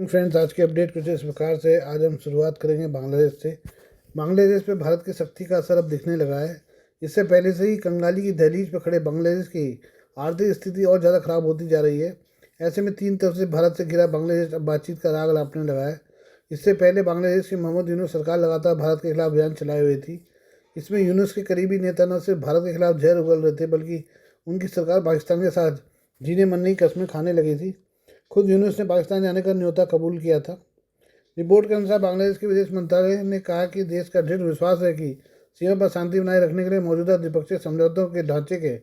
Friends, आज की update कुछ इस प्रकार से। आज हम शुरुआत करेंगे बांग्लादेश से। बांग्लादेश पे भारत की शक्ति का असर अब दिखने लगा है। इससे पहले से ही कंगाली की दहलीज पर खड़े बांग्लादेश की आर्थिक स्थिति और ज़्यादा खराब होती जा रही है। ऐसे में तीन तरफ से भारत से घिरा बांग्लादेश अब बातचीत का राग अलापने लगा है। इससे पहले बांग्लादेश की मोहम्मद यूनुस सरकार लगातार भारत के खिलाफ अभियान चलाए हुए थी। इसमें यूनुस के करीबी नेता न सिर्फ भारत के खिलाफ जहर उगल रहे थे, बल्कि उनकी सरकार पाकिस्तान के साथ जीने मरने की कस्में खाने लगी थी। खुद यूनुस ने पाकिस्तान जाने का न्योता कबूल किया था। रिपोर्ट के अनुसार बांग्लादेश के विदेश मंत्रालय ने कहा कि देश का दृढ़ विश्वास है कि सीमा पर शांति बनाए रखने के लिए मौजूदा द्विपक्षीय समझौतों के ढांचे के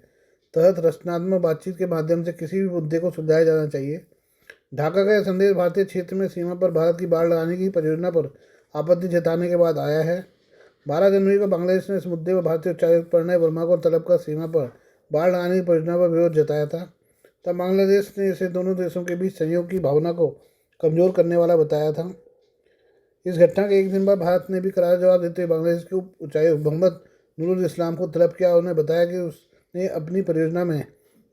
तहत रचनात्मक बातचीत के माध्यम से किसी भी मुद्दे को सुलझाया जाना चाहिए। ढाका का यह संदेश भारतीय क्षेत्र में सीमा पर भारत की बाढ़ लगाने की परियोजना पर आपत्ति जताने के बाद आया है। 12 जनवरी को बांग्लादेश ने इस मुद्दे पर भारतीय उच्चायुक्त प्रणय वर्मा को तलब कर सीमा पर बाढ़ लगाने की परियोजना पर विरोध जताया था। तब बांग्लादेश ने इसे दोनों देशों के बीच सहयोग की भावना को कमजोर करने वाला बताया था। इस घटना के एक दिन बाद भारत ने भी करारा जवाब देते हुए बांग्लादेश के उप उच्चायुक्त मोहम्मद नूरुल इस्लाम को तलब किया और उन्हें बताया कि उसने अपनी परियोजना में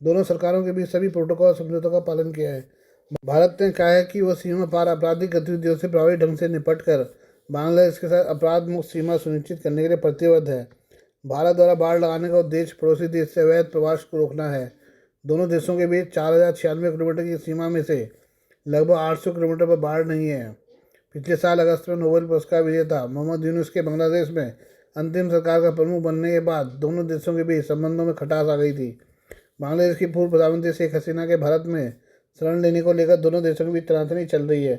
दोनों सरकारों के बीच सभी प्रोटोकॉल और समझौतों का पालन किया है। भारत ने कहा है कि वह सीमा पार आपराधिक गतिविधियों से प्रभावी ढंग से निपट कर बांग्लादेश के साथ अपराध मुक्त सीमा सुनिश्चित करने के लिए प्रतिबद्ध है। भारत द्वारा बाढ़ लगाने का उद्देश्य पड़ोसी देश से अवैध प्रवास को रोकना है। दोनों देशों के बीच 4096 किलोमीटर की सीमा में से लगभग 800 किलोमीटर पर बाढ़ नहीं है। पिछले साल अगस्त में नोबेल पुरस्कार विजेता मोहम्मद यूनुस के बांग्लादेश में अंतिम सरकार का प्रमुख बनने के बाद दोनों देशों के बीच संबंधों में खटास आ गई थी। बांग्लादेश की पूर्व प्रधानमंत्री शेख हसीना के भारत में शरण लेने को लेकर दोनों देशों के बीच तनातनी चल रही है,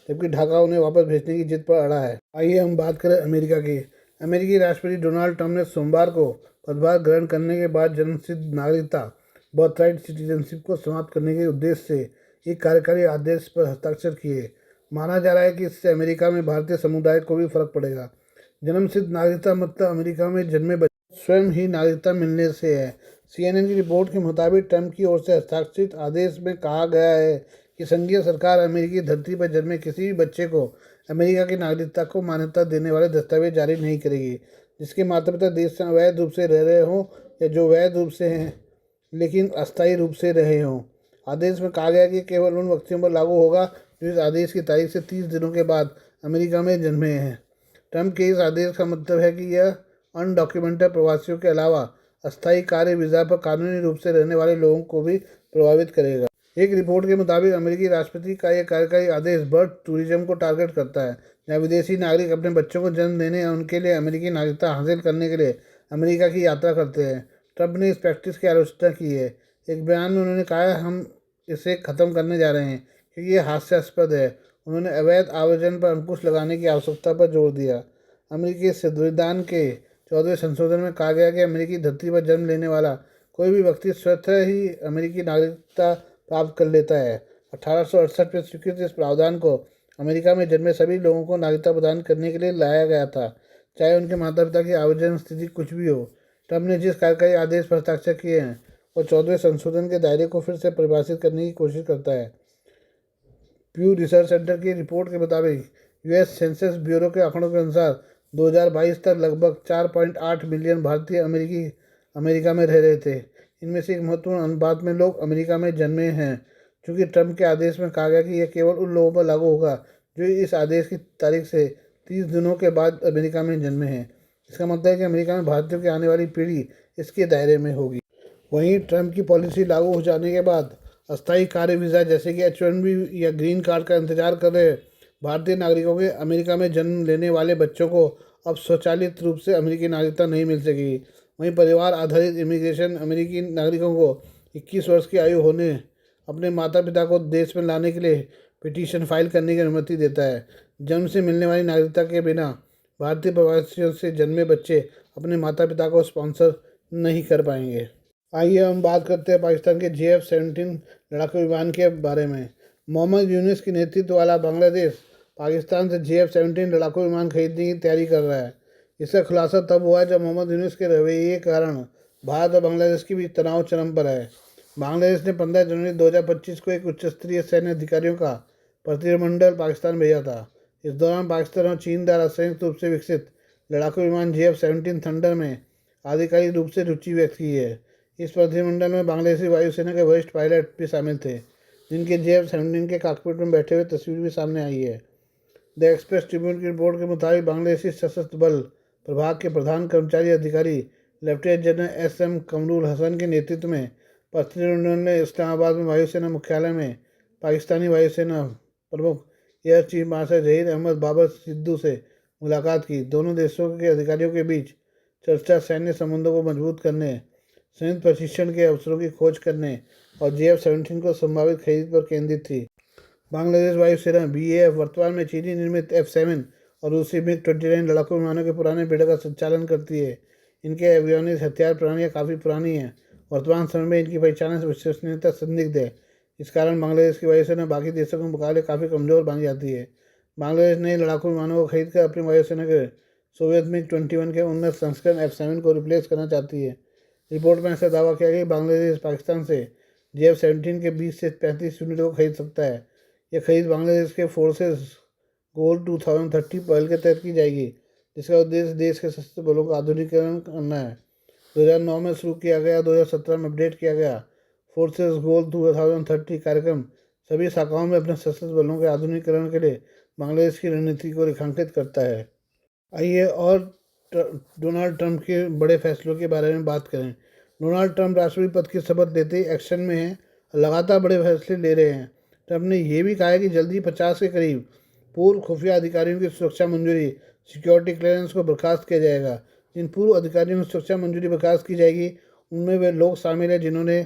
जबकि ढाका उन्हें वापस भेजने की जिद पर अड़ा है। आइए हम बात करें अमेरिका की। अमेरिकी राष्ट्रपति डोनाल्ड ट्रंप ने सोमवार को पदभार ग्रहण करने के बाद जन्मसिद्ध नागरिकता बर्थराइट सिटीजनशिप को समाप्त करने के उद्देश्य से एक कार्यकारी आदेश पर हस्ताक्षर किए। माना जा रहा है कि इससे अमेरिका में भारतीय समुदाय को भी फर्क पड़ेगा। जन्मसिद्ध नागरिकता मतलब अमेरिका में जन्मे बच्चे स्वयं ही नागरिकता मिलने से है। CNN की रिपोर्ट के मुताबिक ट्रंप की ओर से हस्ताक्षरित आदेश में कहा गया है कि संघीय सरकार अमेरिकी धरती पर जन्मे किसी भी बच्चे को अमेरिका की नागरिकता को मान्यता देने वाले दस्तावेज जारी नहीं करेगी, जिसके माता पिता देश में अवैध रूप से रह रहे हों या जो वैध रूप से हैं लेकिन अस्थायी रूप से रहे हों। आदेश में कहा गया कि केवल उन व्यक्तियों पर लागू होगा जो इस आदेश की तारीख से 30 दिनों के बाद अमेरिका में जन्मे हैं। ट्रंप के इस आदेश का मतलब है कि यह अनडॉक्यूमेंटेड प्रवासियों के अलावा अस्थायी कार्य वीज़ा पर कानूनी रूप से रहने वाले लोगों को भी प्रभावित करेगा। एक रिपोर्ट के मुताबिक अमेरिकी राष्ट्रपति का यह कार्यकारी आदेश बर्थ टूरिज्म को टारगेट करता है, जहाँ विदेशी नागरिक अपने बच्चों को जन्म देने या उनके लिए अमेरिकी नागरिकता हासिल करने के लिए अमेरिका की यात्रा करते हैं। ट्रंप ने इस प्रैक्टिस की आलोचना की है। एक बयान में उन्होंने कहा हम इसे ख़त्म करने जा रहे हैं क्योंकि ये हास्यास्पद है। उन्होंने अवैध आयोजन पर अंकुश लगाने की आवश्यकता पर जोर दिया। अमेरिकी संविधान के 14वें संशोधन में कहा गया कि अमेरिकी धरती पर जन्म लेने वाला कोई भी व्यक्ति स्वतः ही अमेरिकी नागरिकता प्राप्त कर लेता है। 1868 में स्वीकृत इस प्रावधान को अमेरिका में जन्मे सभी लोगों को नागरिकता प्रदान करने के लिए लाया गया था, चाहे उनके माता पिता की आवेदन स्थिति कुछ भी हो। ट्रंप ने जिस कार्यकारी आदेश पर हस्ताक्षर किए हैं और 14वें संशोधन के दायरे को फिर से परिभाषित करने की कोशिश करता है। प्यू रिसर्च सेंटर की रिपोर्ट के मुताबिक यूएस सेंसस ब्यूरो के आंकड़ों के अनुसार 2022 तक लगभग 4.8 मिलियन भारतीय अमेरिका में रह रहे थे। इनमें से एक महत्वपूर्ण अनुपात में लोग अमेरिका में जन्मे हैं। चूँकि ट्रंप के आदेश में कहा गया कि यह केवल उन लोगों पर लागू होगा जो इस आदेश की तारीख से 30 दिनों के बाद अमेरिका में जन्मे हैं। इसका मतलब है कि अमेरिका में भारतीयों की आने वाली पीढ़ी इसके दायरे में होगी। वहीं ट्रंप की पॉलिसी लागू हो जाने के बाद अस्थायी कार्य वीज़ा जैसे कि H1B या ग्रीन कार्ड का इंतजार कर रहे भारतीय नागरिकों के अमेरिका में जन्म लेने वाले बच्चों को अब स्वचालित रूप से अमेरिकी नागरिकता नहीं मिल सकेगी। वहीं परिवार आधारित इमिग्रेशन अमेरिकी नागरिकों को 21 वर्ष की आयु होने अपने माता पिता को देश में लाने के लिए पिटीशन फाइल करने की अनुमति देता है। जन्म से मिलने वाली नागरिकता के बिना भारतीय प्रवासियों से जन्मे बच्चे अपने माता पिता को स्पॉन्सर नहीं कर पाएंगे। आइए हम बात करते हैं पाकिस्तान के JF-17 लड़ाकू विमान के बारे में। मोहम्मद यूनुस के नेतृत्व वाला बांग्लादेश पाकिस्तान से JF-17 लड़ाकू विमान खरीदने की तैयारी कर रहा है। इसका खुलासा तब हुआ जब मोहम्मद यूनुस के रवैये के कारण भारत और बांग्लादेश के बीच तनाव चरम पर है। बांग्लादेश ने 15 जनवरी 2025 को एक उच्च स्तरीय सैन्य अधिकारियों का प्रतिनिधिमंडल पाकिस्तान भेजा था। इस दौरान पाकिस्तान और चीन द्वारा संयुक्त रूप से विकसित लड़ाकू विमान JF-17 थंडर में आधिकारिक रूप से रुचि व्यक्त की है। इस प्रतिनिधिमंडल में बांग्लादेशी वायुसेना के वरिष्ठ पायलट भी शामिल थे। जिनके JF-17 के कॉकपिट में बैठे हुए तस्वीर भी सामने आई है। द एक्सप्रेस ट्रिब्यून की रिपोर्ट के मुताबिक बांग्लादेशी सशस्त्र बल प्रभाग के प्रधान कर्मचारी अधिकारी lieutenant general SM Kamrul Hasan के नेतृत्व में प्रतिनिधिमंडल ने इस्लामाबाद में वायुसेना मुख्यालय में पाकिस्तानी वायुसेना प्रमुख air chief marshal Zaheer Ahmed Babar Sidhu से मुलाकात की। दोनों देशों के अधिकारियों के बीच चर्चा सैन्य संबंधों को मजबूत करने, संयुक्त प्रशिक्षण के अवसरों की खोज करने और JF-17 को संभावित खरीद पर केंद्रित थी। बांग्लादेश वायुसेना BAF वर्तमान में चीनी निर्मित F-7 और रूसी MiG-29 लड़ाकू विमानों के पुराने बेड़े का संचालन करती है। इनके एवियोनिक्स हथियार प्रणालियाँ काफ़ी पुरानी हैं। वर्तमान समय में इनकी पहचान से विश्वसनीयता संदिग्ध है। इस कारण बांग्लादेश की वायुसेना बाकी देशों के मुकाबले काफ़ी कमज़ोर मानी जाती है। बांग्लादेश नए लड़ाकू विमानों को खरीदकर अपनी वायुसेना के सोवियत MiG-21 के उन्नत संस्करण F-7 को रिप्लेस करना चाहती है। रिपोर्ट में ऐसा दावा किया गया कि बांग्लादेश पाकिस्तान से JF-17 के 20 से 35 यूनिट को खरीद सकता है। यह खरीद बांग्लादेश के फोर्सेस गोल 2030 पहल के तहत की जाएगी, जिसका उद्देश्य देश के सशस्त्र बलों का आधुनिकीकरण करना है। 2009 में शुरू किया गया, 2017 में अपडेट किया गया फोर्सेस गोल 2030 कार्यक्रम सभी शाखाओं में अपने सशस्त्र बलों के आधुनिकीकरण के लिए बांग्लादेश की रणनीति को रेखांकित करता है। आइए और डोनाल्ड ट्रंप के बड़े फैसलों के बारे में बात करें। डोनाल्ड ट्रंप राष्ट्रपति पद की शपथ लेते ही एक्शन में हैं और लगातार बड़े फैसले ले रहे हैं। ट्रंप ने यह भी कहा है कि जल्दी 50 के करीब पूर्व खुफिया अधिकारियों की सुरक्षा मंजूरी सिक्योरिटी क्लियरेंस को बर्खास्त किया जाएगा। जिन पूर्व अधिकारियों की सुरक्षा मंजूरी बर्खास्त की जाएगी उनमें वे लोग शामिल हैं जिन्होंने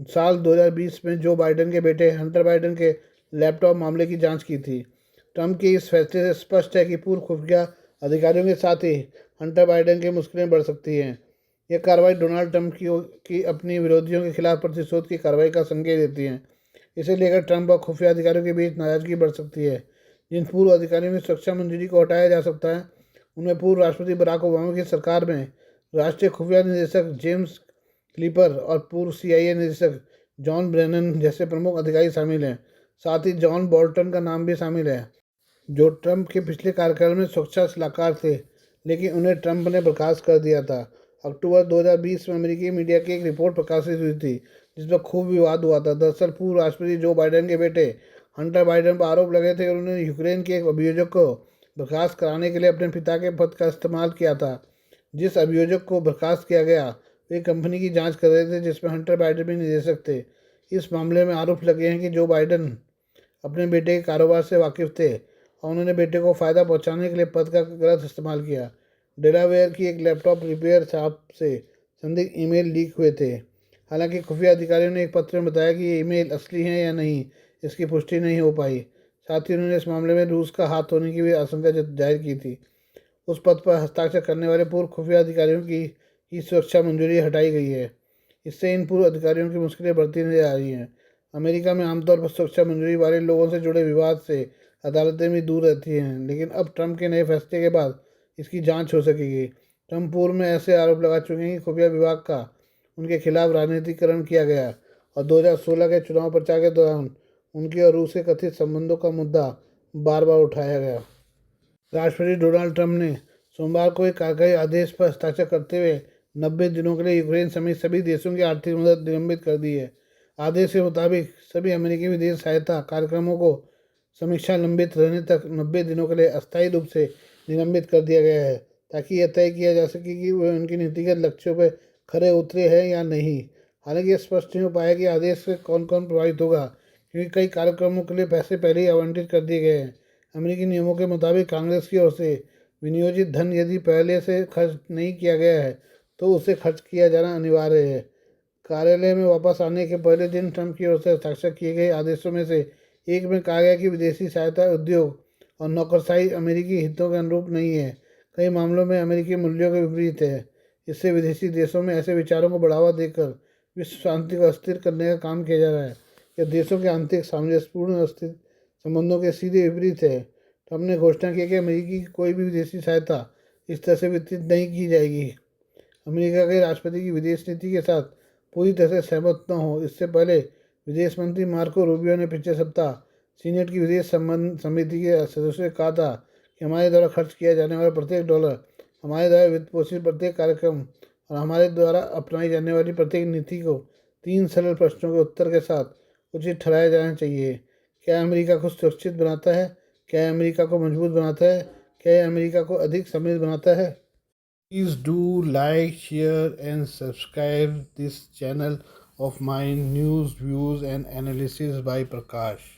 साल 2020 में जो बाइडेन के बेटे हंटर बाइडेन के लैपटॉप मामले की जांच की थी। ट्रंप के इस फैसले से स्पष्ट है कि पूर्व खुफिया अधिकारियों के साथ ही हंटर बाइडेन की मुश्किलें बढ़ सकती हैं। यह कार्रवाई डोनाल्ड ट्रंप की अपनी विरोधियों के खिलाफ प्रतिशोध की कार्रवाई का संकेत देती है। इसे लेकर ट्रंप और खुफिया अधिकारियों के बीच नाराजगी बढ़ सकती है। जिन पूर्व अधिकारियों की सुरक्षा मंजूरी को हटाया जा सकता है उनमें पूर्व राष्ट्रपति बराक ओबामा की सरकार में राष्ट्रीय खुफिया निदेशक जेम्स क्लीपर और पूर्व CIA निदेशक जॉन ब्रेनन जैसे प्रमुख अधिकारी शामिल हैं। साथ ही जॉन बोल्टन का नाम भी शामिल है, जो ट्रंप के पिछले कार्यकाल में सुरक्षा सलाहकार थे, लेकिन उन्हें ट्रंप ने बर्खास्त कर दिया था। अक्टूबर 2020 में अमेरिकी मीडिया की एक रिपोर्ट प्रकाशित हुई थी जिस पर खूब विवाद हुआ था। दरअसल पूर्व राष्ट्रपति जो बाइडेन के बेटे हंटर बाइडेन पर आरोप लगे थे और उन्होंने यूक्रेन के एक अभियोजक को बर्खास्त कराने के लिए अपने पिता के पद का इस्तेमाल किया था। जिस अभियोजक को बर्खास्त किया गया वे कंपनी की जांच कर रहे थे जिसमें हंटर बाइडेन भी निदेशक थे। इस मामले में आरोप लगे हैं कि जो बाइडेन अपने बेटे के कारोबार से वाकिफ थे और उन्होंने बेटे को फ़ायदा पहुंचाने के लिए पद का गलत इस्तेमाल किया। डेलावेयर की एक लैपटॉप रिपेयर शॉप से संदिग्ध ईमेल लीक हुए थे। हालांकि खुफिया अधिकारियों ने एक पत्र में बताया कि ये ईमेल असली हैं या नहीं, इसकी पुष्टि नहीं हो पाई। साथ ही उन्होंने इस मामले में रूस का हाथ होने की भी आशंका जाहिर की थी। उस पद पर हस्ताक्षर करने वाले पूर्व खुफिया अधिकारियों की सुरक्षा मंजूरी हटाई गई है। इससे इन पूर्व अधिकारियों की मुश्किलें बढ़ती नजर आ रही हैं। अमेरिका में आमतौर पर सुरक्षा मंजूरी वाले लोगों से जुड़े विवाद से अदालतें भी दूर रहती हैं, लेकिन अब ट्रंप के नए फैसले के बाद इसकी जांच हो सकेगी। ट्रंप पूर्व में ऐसे आरोप लगा चुके हैं कि खुफिया विभाग का उनके खिलाफ राजनीतिकरण किया गया और 2016 के चुनाव प्रचार के दौरान उनके और रूस के कथित संबंधों का मुद्दा बार बार उठाया गया। राष्ट्रपति डोनाल्ड ट्रंप ने सोमवार को एक कार्यकारी आदेश पर हस्ताक्षर करते हुए 90 दिनों के लिए यूक्रेन समेत सभी देशों की आर्थिक मदद निलंबित कर दी है। आदेश के मुताबिक सभी अमेरिकी विदेश सहायता कार्यक्रमों को समीक्षा लंबित रहने तक 90 दिनों के लिए अस्थायी रूप से निलंबित कर दिया गया है, ताकि यह तय किया जा सके कि वे उनके नीतिगत लक्ष्यों पर खरे उतरे हैं या नहीं। हालांकि यह स्पष्ट नहीं हो पाया कि आदेश से कौन कौन प्रभावित होगा, क्योंकि कई कार्यक्रमों के लिए पैसे पहले ही आवंटित कर दिए गए हैं। अमेरिकी नियमों के मुताबिक कांग्रेस की ओर से विनियोजित धन यदि पहले से खर्च नहीं किया गया है तो उसे खर्च किया जाना अनिवार्य है। कार्यालय में वापस आने के पहले दिन ट्रंप की ओर से हस्ताक्षर किए गए आदेशों में से एक में कहा गया कि विदेशी सहायता उद्योग और नौकरशाही अमेरिकी हितों के अनुरूप नहीं है, कई मामलों में अमेरिकी मूल्यों के विपरीत है। इससे विदेशी देशों में ऐसे विचारों को बढ़ावा देकर विश्व शांति को अस्थिर करने का काम किया जा रहा है। यह देशों के आंतरिक सामंजस्यपूर्ण अस्थिर संबंधों के सीधे विपरीत है। ट्रंप ने घोषणा की कि अमेरिकी की कोई भी विदेशी सहायता इस तरह से वितरित नहीं की जाएगी। अमेरिका के राष्ट्रपति की विदेश नीति के साथ पूरी तरह से सहमत न हो, इससे पहले विदेश मंत्री मार्को रूबियो ने पिछले सप्ताह सीनेट की विदेश संबंध समिति के सदस्यों से कहा था कि हमारे द्वारा खर्च किया जाने वाला प्रत्येक डॉलर, हमारे द्वारा वित्त पोषित प्रत्येक कार्यक्रम और हमारे द्वारा अपनाई जाने वाली प्रत्येक नीति को 3 सरल प्रश्नों के उत्तर के साथ उचित ठहराया जाना चाहिए। क्या अमेरिका को सुरक्षित बनाता है? क्या यह अमेरिका को मजबूत बनाता है? क्या यह अमेरिका को अधिक समृद्ध बनाता है? Please do like, share and subscribe this channel of mine, news, views and analysis by Prakash.